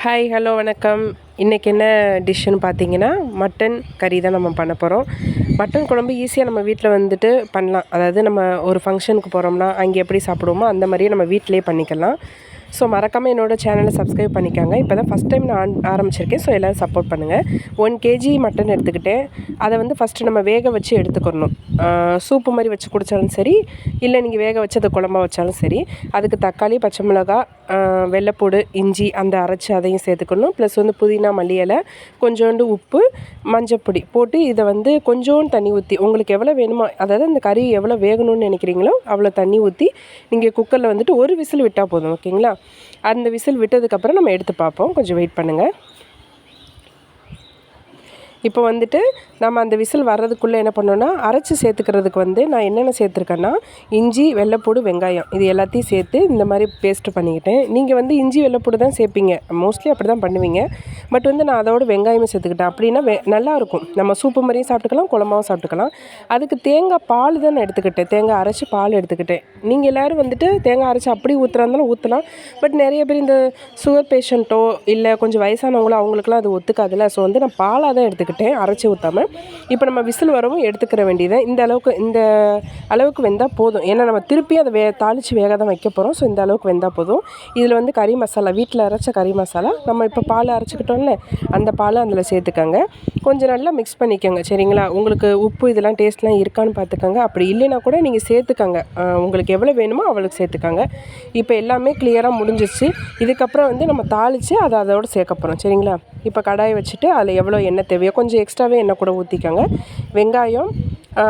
Hi hello வணக்கம். இன்றைக்கி என்ன டிஷ்ஷுன்னு பார்த்தீங்கன்னா மட்டன் கறி தான் நம்ம பண்ண போகிறோம். மட்டன் குழம்பு ஈஸியாக நம்ம வீட்டில் வந்துட்டு பண்ணலாம். அதாவது நம்ம ஒரு ஃபங்க்ஷனுக்கு போகிறோம்னா அங்கே எப்படி சாப்பிடுவோமோ அந்த மாதிரியே நம்ம வீட்டிலே பண்ணிக்கலாம். ஸோ மறக்காமல் என்னோடய சேனலை சப்ஸ்கிரைப் பண்ணிக்காங்க. இப்போ தான் ஃபஸ்ட் டைம் நான் ஆரம்பிச்சிருக்கேன். ஸோ எல்லோரும் சப்போர்ட் பண்ணுங்கள். 1 கேஜி மட்டன் எடுத்துக்கிட்டேன். அதை வந்து ஃபஸ்ட்டு நம்ம வேக வச்சு எடுத்துக்கணும். சூப்பு மாதிரி வச்சு குடித்தாலும் சரி, இல்லை நீங்கள் வேக வச்சு அதை குழம்பா வச்சாலும் சரி. அதுக்கு தக்காளி, பச்சை மிளகாய், வெள்ளைப்பூடு, இஞ்சி அந்த அரைச்சி அதையும் சேர்த்துக்கணும். ப்ளஸ் வந்து புதினா, மல்லி இலை, கொஞ்சோண்டு உப்பு, மஞ்சப்பொடி போட்டு இதை வந்து கொஞ்சோண்டு தண்ணி ஊற்றி உங்களுக்கு எவ்வளோ வேணுமோ, அதாவது அந்த கறி எவ்வளோ வேகணும்னு நினைக்கிறீங்களோ அவ்வளோ தண்ணி ஊற்றி நீங்கள் குக்கரில் வந்துட்டு ஒரு விசில் விட்டால் போதும். ஓகேங்களா? அந்த விசில் விட்டதுக்கப்புறம் நம்ம எடுத்து பார்ப்போம். கொஞ்சம் வெயிட் பண்ணுங்கள். இப்போ வந்துட்டு நம்ம அந்த விசில் வர்றதுக்குள்ளே என்ன பண்ணோன்னா, அரைச்சி சேர்த்துக்கிறதுக்கு வந்து நான் என்னென்ன சேர்த்துருக்கேன்னா, இஞ்சி, வெள்ளைப்பூடு, வெங்காயம் இது எல்லாத்தையும் சேர்த்து இந்த மாதிரி பேஸ்ட்டு பண்ணிக்கிட்டேன். நீங்கள் வந்து இஞ்சி வெள்ளைப்பூடு தான் சேர்ப்பீங்க, மோஸ்ட்லி அப்படி தான் பண்ணுவீங்க. பட் வந்து நான் அதோட வெங்காயமும் சேர்த்துக்கிட்டேன். அப்படின்னா நல்லாயிருக்கும். நம்ம சூப்பு மாதிரியும் சாப்பிட்டுக்கலாம், குழம்பாவும் சாப்பிட்டுக்கலாம். அதுக்கு தேங்காய் பால் தான் நான் எடுத்துக்கிட்டேன். தேங்காய் அரைச்சி பால் எடுத்துக்கிட்டேன். நீங்கள் எல்லோரும் வந்துட்டு தேங்காய் அரைச்சி அப்படி ஊற்றுறாந்தாலும் ஊற்றலாம். பட் நிறைய பேர் இந்த சுகர் பேஷண்ட்டோ இல்லை கொஞ்சம் வயசானவங்களோ அவங்களுக்குலாம் அது ஒத்துக்காதில்ல. ஸோ வந்து நான் பாலாக தான் எடுத்துக்கிட்டேன், அரைச்சி ஊற்றாமல். இப்போ நம்ம விசில் வரவும் எடுத்துக்கிற வேண்டியதை இந்த அளவுக்கு வெந்தால் போதும். ஏன்னா நம்ம திருப்பி அதை தாளித்து வேக தான் வைக்க போகிறோம். ஸோ இந்த அளவுக்கு வெந்தால் போதும். இதில் வந்து கறி மசாலா, வீட்டில் அரைச்ச கறி மசாலா, நம்ம இப்போ பால் அரைச்சிக்கிட்டோம்ல அந்த பாலை அதில் சேர்த்துக்கோங்க. கொஞ்சம் நல்லா மிக்ஸ் பண்ணிக்கோங்க. சரிங்களா? உங்களுக்கு உப்பு இதெல்லாம் டேஸ்ட்லாம் இருக்கான்னு பார்த்துக்கோங்க. அப்படி இல்லைனா கூட நீங்கள் சேர்த்துக்கோங்க. உங்களுக்கு எவ்வளோ வேணுமோ அவளுக்கு சேர்த்துக்கோங்க. இப்போ எல்லாமே கிளியராக முடிஞ்சிச்சு. இதுக்கப்புறம் வந்து நம்ம தாளித்து அதை அதோடு சேர்க்க போகிறோம். சரிங்களா? இப்போ கடாயை வச்சுட்டு அதில் எவ்வளோ எண்ணெய் தேவையோ கொஞ்சம் எக்ஸ்ட்ராவே எண்ணெய் கூட ஊற்றிக்கோங்க. வெங்காயம்,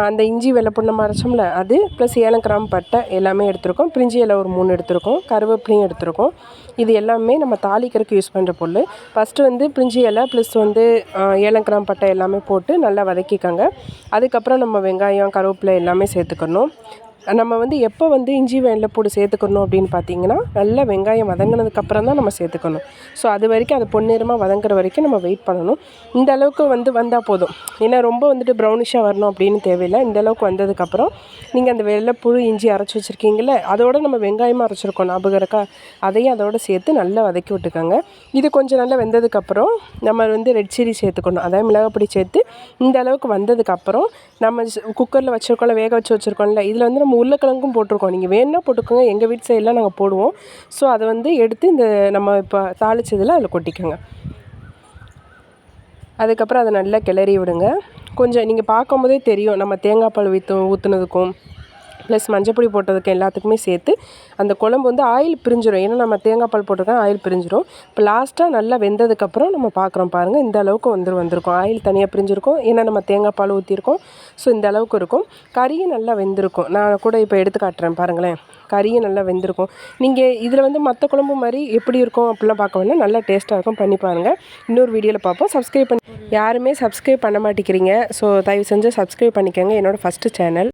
அந்த இஞ்சி வெள்ளைப்பூண்டு நம்ம அரைச்சோம்ல அது, ப்ளஸ் ஏலம், கிராம்பு, பட்டை எல்லாமே எடுத்துருக்கோம். பிரிஞ்சி இலை ஒரு 3 எடுத்துருக்கோம். கருவேப்பிலையும் எடுத்துருக்கோம். இது எல்லாமே நம்ம தாளிக்கிறதுக்கு யூஸ் பண்ணுற பொருள். ஃபஸ்ட்டு வந்து பிரிஞ்சி இலை ப்ளஸ் வந்து ஏலம், கிராம்பு, பட்டை எல்லாமே போட்டு நல்லா வதக்கிக்கோங்க. அதுக்கப்புறம் நம்ம வெங்காயம், கருவேப்பிலை எல்லாமே சேர்த்துக்கணும். நம்ம வந்து எப்போ வந்து இஞ்சி வெள்ளைப்பூடு சேர்த்துக்கணும் அப்படின்னு பார்த்தீங்கன்னா, நல்லா வெங்காயம் வதங்கினதுக்கப்புறம் தான் நம்ம சேர்த்துக்கணும். ஸோ அது வரைக்கும் அது பொன்னிறமாக வதங்குற வரைக்கும் நம்ம வெயிட் பண்ணணும். இந்த அளவுக்கு வந்தால் போதும். ஏன்னா ரொம்ப வந்துட்டு ப்ரௌனிஷாக வரணும் அப்படின்னு தேவையில்லை. இந்த அளவுக்கு வந்ததுக்கப்புறம் நீங்கள் அந்த வெள்ளைப்பூடு, இஞ்சி அரைச்சி வச்சுருக்கீங்களே அதோடு நம்ம வெங்காயமாக அரைச்சிருக்கோம் ஞாபகம் இருக்கா, அதையும் அதோடு சேர்த்து நல்லா வதக்கி விட்டுக்கோங்க. இது கொஞ்சம் நல்லா வெந்ததுக்கப்புறம் நம்ம வந்து ரெட் சில்லி சேர்த்துக்கணும். அதாவது மிளகாப்பொடி சேர்த்து இந்த அளவுக்கு வந்ததுக்கப்புறம் நம்ம குக்கரில் வச்சுருக்கோம்ல, வேக வச்சு வச்சுருக்கோம்ல, இதில் வந்து நம்ம உருளைக்கிழங்கும் போட்டிருக்கோம். நீங்கள் வேணுன்னா போட்டுக்கோங்க. எங்கள் வீட்டு சைடெலாம் நாங்கள் போடுவோம். ஸோ அதை வந்து எடுத்து இந்த நம்ம இப்போ தாளிச்சதில் அதில் கொட்டிக்கோங்க. அதுக்கப்புறம் அதை நல்லா கிளறி விடுங்க. கொஞ்சம் நீங்கள் பார்க்கும்போதே தெரியும் நம்ம தேங்காய் பால் ஊற்றுனதுக்கும் ப்ளஸ் மஞ்சப்பொடி போட்டதுக்கு எல்லாத்துக்குமே சேர்த்து அந்த குழம்பு வந்து ஆயில் பிரிஞ்சிடும். ஏன்னா நம்ம தேங்காய் பால் போட்டிருக்கோம், ஆயில் பிரிஞ்சிடும். இப்போ லாஸ்ட்டாக நல்லா வெந்ததுக்கப்புறம் நம்ம பார்க்குறோம் பாருங்கள், இந்த அளவுக்கு வந்திருக்கும். ஆயில் தனியாக பிரிஞ்சிருக்கும். ஏன்னா நம்ம தேங்காய் பால் ஊற்றிருக்கோம். ஸோ இந்த அளவுக்கு இருக்கும். கறியும் நல்லா வெந்திருக்கும். நான் கூட இப்போ எடுத்து காட்டுறேன் பாருங்களேன். கறியும் நல்லா வெந்திருக்கும். நீங்கள் இதில் வந்து மற்ற குழம்பு மாதிரி எப்படி இருக்கும் அப்படிலாம் பார்க்க வேணாம், நல்லா டேஸ்ட்டாக இருக்கும். பண்ணி பாருங்கள். இன்னொரு வீடியோவில் பார்ப்போம். சப்ஸ்கிரைப் யாருமே சப்ஸ்கிரைப் பண்ண மாட்டேங்கிறீங்க. ஸோ தயவு செஞ்சு சப்ஸ்கிரைப் பண்ணிக்கோங்க. என்னோடய ஃபஸ்ட்டு சேனல்.